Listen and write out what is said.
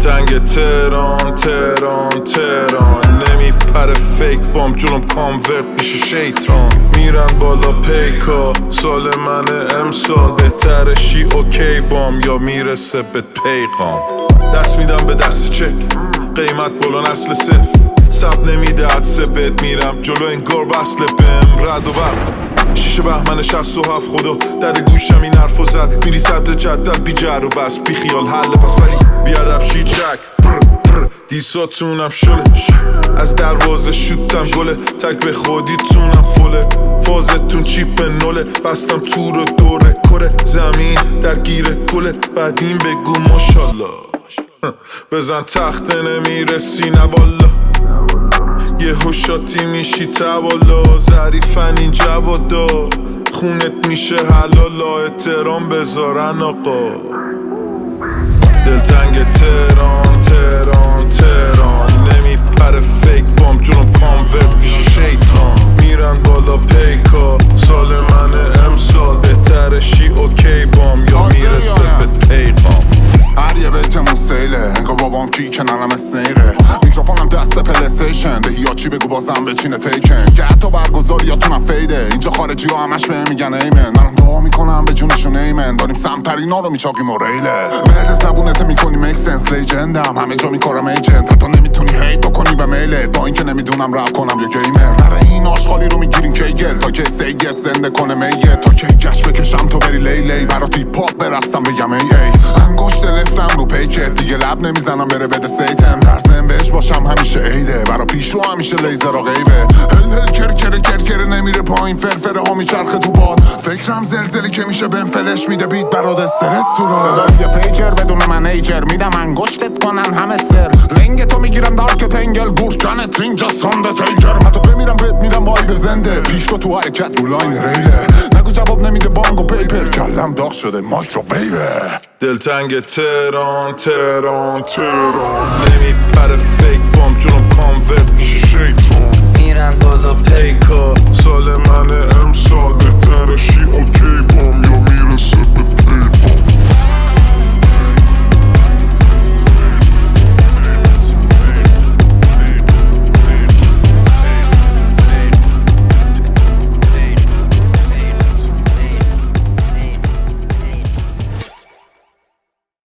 دلتنگ تهران تهران تهران، نمیپره فیک بام جلوم کانورت میشه شیطان. میرن بالا پیکا سال من امسال، بهترشی اوکی بام یا میرسه به پیغام. دست میدم به دست چک، قیمت بالا نسل صفر، سب نمیده عدسه بهت میرم جلو انگار وصله بهم رد و برق. شیشه بهمن 67 خدا در گوشم این حرفو زد، میری صدر جدل بی جر و بس بی خیال حل پسری بیادب شی چک دیساتونم شله، از دروازه شوتم گله، تک به خودیتونم فله، فازتون چیپ نوله، بستم تو رو دوره کره، زمین درگیره گله، بعدین بگو ماشالله. بزن تخته نمیرسی نه والا، یه هوشاتی میشی توالا، ظریفن این جوادا خونت میشه حلالا، احترام بذارن آقا. دلتنگ تهران تهران تهران، نمیپره فیک بام جلوم کانورت میشه شیطان. میرن بالا پیکا سال من امسال، بهترشی اوکی بام یا میرسه به پیغام. هر یه بیتمون سیله، انگار بابام کی کنارم اسنیره، میکروفونم دست پلیستیشن، دهی چی بگو بازم بچینه تیکن، که حتی برگزاریاتونم فیده، اینجا خارجی ها همش بهم میگن ایمن، منم دعا میکنم به جونشون ایمن، داریم سمترینا رو میچاقیم و ریله، ورد زبونت میکنی میک سنس، لیجندم همه جا میکارم ایجنت، حتی نمیتونی هیت بکنی به میله، با اینکه نمیدونم رپ کنم یا گیمر، برای این آشغالی رو میگیرین کیگل، تا که سیگت زنده کنه میه، تا که گچ بکشم تو بری لی برات هیپ هاپ برفتم بگم ای انگشت لفتم رو پیکت، دیگه لب نمیزنم بره بده سیتم، درزم بهش باشم همیشه عیده، برا پیشرو همیشه لیزر و غیبه، هل کر نمیره پایین، فرفره ها میچرخه تو باد، فکرم زلزلی که میشه بهم فلش میده بیت برات استرس تو را، صدای پیجر بدون منیجر، میدم انگشتت کنن همه سر، رنگ تو میگیرم دارک تنگل، گورکانت اینجا سانده تیگر، من تو بمیرم بهت میدم وای بزنده، پیشرو تو حرکت رو لاین ریله، نگو جواب نمیده بانگ و پیپر، کلم داغ شده مایکروویوه. دلتنگ تهران تهران تهران، نمیپره فیک بام جلوم کانورت میشه شیطان. میرن بالا پیکا سال من امسال، بهترشی اوکی